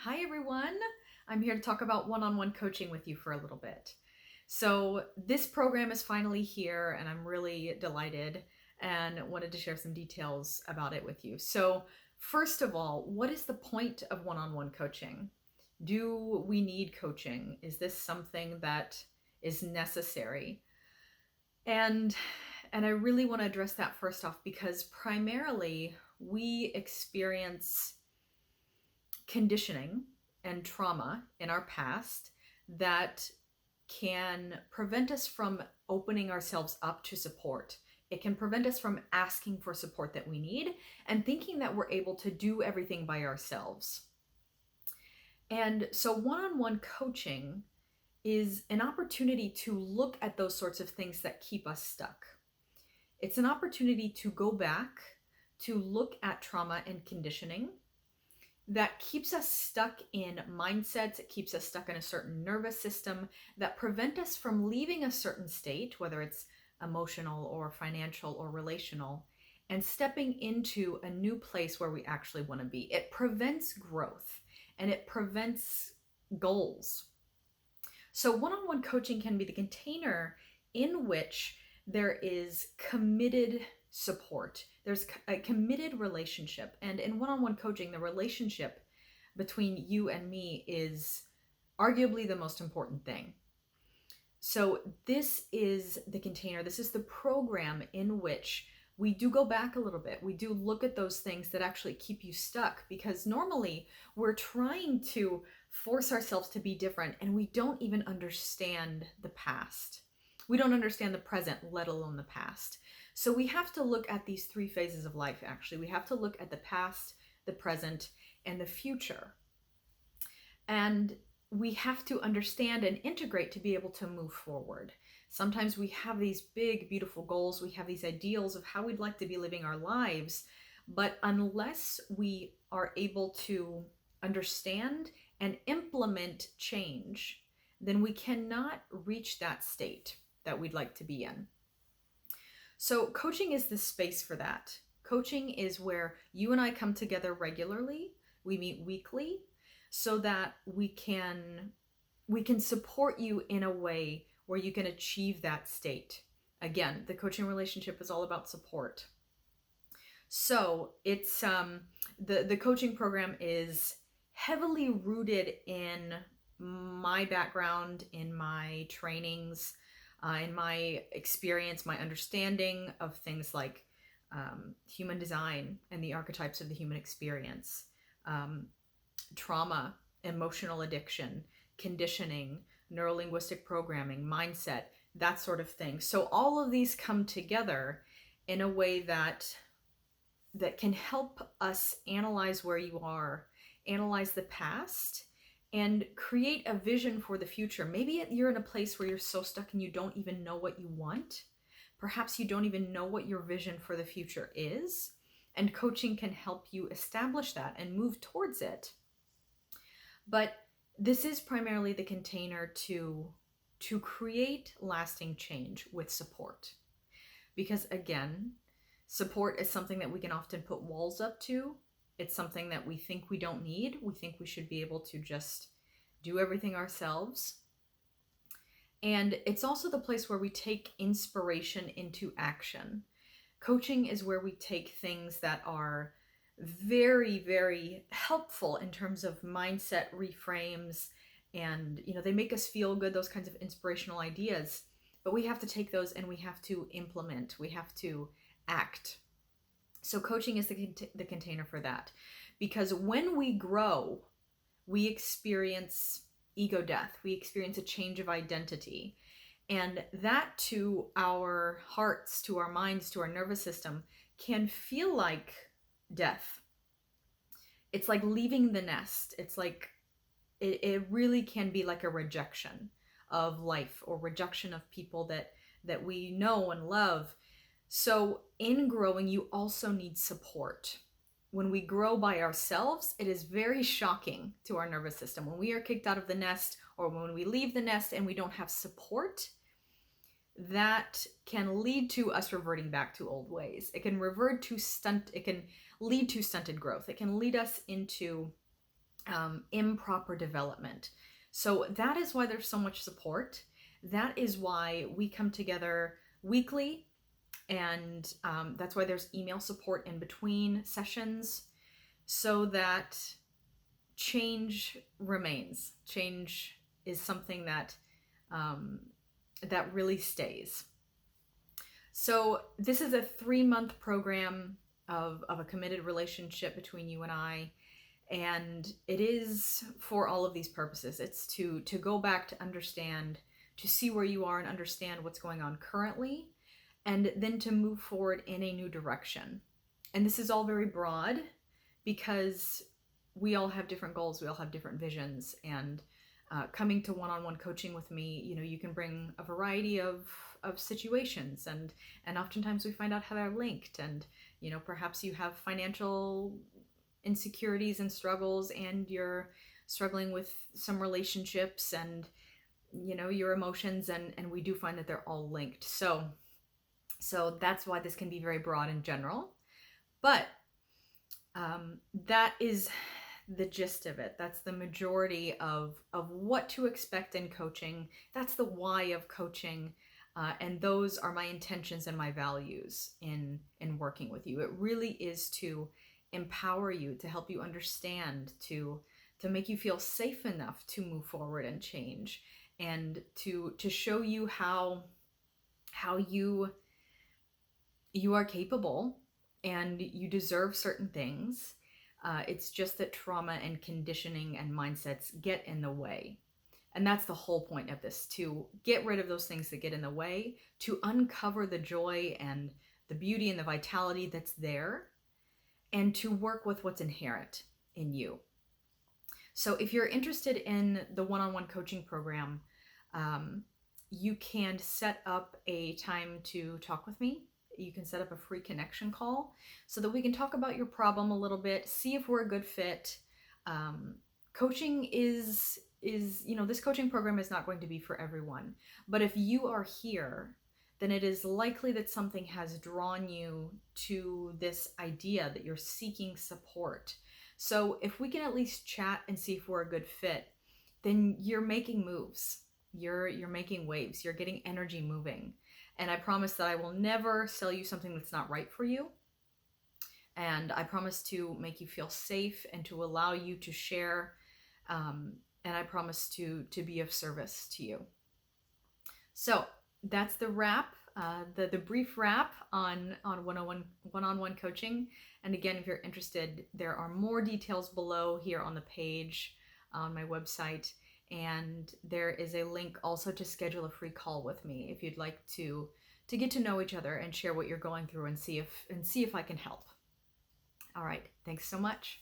Hi, everyone. I'm here to talk about one-on-one coaching with you for a little bit. So, this program is finally here, and I'm really delighted and wanted to share some details about it with you. So, first of all, what is the point of one-on-one coaching? Do we need coaching? Is this something that is necessary? And and I really want to address that first off because primarily we experience conditioning and trauma in our past that can prevent us from opening ourselves up to support. It can prevent us from asking for support that we need and thinking that we're able to do everything by ourselves. And so, one on one coaching is an opportunity to look at those sorts of things that keep us stuck. It's an opportunity to go back to look at trauma and conditioning that keeps us stuck in mindsets, it keeps us stuck in a certain nervous system that prevent us from leaving a certain state, whether it's emotional or financial or relational, and stepping into a new place where we actually want to be. It prevents growth and it prevents goals. So, one on one coaching can be the container in which there is committed support. There's a committed relationship. And in one on one coaching, the relationship between you and me is arguably the most important thing. So, this is the container, this is the program in which we do go back a little bit. We do look at those things that actually keep you stuck because normally we're trying to force ourselves to be different and we don't even understand the past. We don't understand the present, let alone the past. So we have to look at these three phases of life, actually. We have to look at the past, the present, and the future. And we have to understand and integrate to be able to move forward. Sometimes we have these big, beautiful goals, we have these ideals of how we'd like to be living our lives, but unless we are able to understand and implement change, then we cannot reach that state that we'd like to be in. So, coaching is the space for that. Coaching is where you and I come together regularly, we meet weekly, so that we can support you in a way where you can achieve that state. Again, the coaching relationship is all about support. So it's the coaching program is heavily rooted in my background, in my trainings, in my experience, my understanding of things like human design and the archetypes of the human experience, trauma, emotional addiction, conditioning, neurolinguistic programming, mindset, that sort of thing. So all of these come together in a way that can help us analyze where you are, analyze the past, and create a vision for the future. Maybe you're in a place where you're so stuck and you don't even know what you want. Perhaps you don't even know what your vision for the future is. And coaching can help you establish that and move towards it. But this is primarily the container to create lasting change with support. Because again, support is something that we can often put walls up to. It's something that we think we don't need. We think we should be able to just do everything ourselves. And it's also the place where we take inspiration into action. Coaching is where we take things that are very, very helpful in terms of mindset reframes, and they make us feel good, those kinds of inspirational ideas, but we have to take those and we have to implement, we have to act. So coaching is the container for that, because when we grow, we experience ego death, we experience a change of identity, and that to our hearts, to our minds, to our nervous system can feel like death. It's like leaving the nest. It's like it really can be like a rejection of life or rejection of people that we know and love. So in growing, you also need support. When we grow by ourselves, it is very shocking to our nervous system. When we are kicked out of the nest or when we leave the nest and we don't have support, that can lead to us reverting back to old ways. It can lead to stunted growth. It can lead us into improper development. So that is why there's so much support. That is why we come together weekly, and that's why there's email support in between sessions, so that change remains. Change is something that that really stays. So this is a 3-month program of a committed relationship between you and I, and it is for all of these purposes. It's to go back, to understand, to see where you are and understand what's going on currently, and then to move forward in a new direction. And this is all very broad because we all have different goals, we all have different visions, and coming to one-on-one coaching with me, you can bring a variety of situations, and oftentimes we find out how they're linked, and perhaps you have financial insecurities and struggles, and you're struggling with some relationships and your emotions, and we do find that they're all linked. So that's why this can be very broad and general, but that is the gist of it. That's the majority of what to expect in coaching. That's the why of coaching, and those are my intentions and my values in working with you. It really is to empower you, to help you understand, to make you feel safe enough to move forward and change, and to show you how you are capable and you deserve certain things. It's just that trauma and conditioning and mindsets get in the way. And that's the whole point of this, to get rid of those things that get in the way, to uncover the joy and the beauty and the vitality that's there, and to work with what's inherent in you. So if you're interested in the one-on-one coaching program, you can set up a time to talk with me. You can set up a free connection call so that we can talk about your problem a little bit, see if we're a good fit. Coaching is this coaching program is not going to be for everyone, but if you are here, then it is likely that something has drawn you to this idea that you're seeking support. So if we can at least chat and see if we're a good fit, then you're making moves. You're making waves. You're getting energy moving. And I promise that I will never sell you something that's not right for you. And I promise to make you feel safe and to allow you to share. And I promise to be of service to you. So that's the wrap, the brief wrap on one-on-one coaching. And again, if you're interested, there are more details below here on the page on my website. And there is a link also to schedule a free call with me if you'd like to get to know each other and share what you're going through and see if I can help. All right, thanks so much.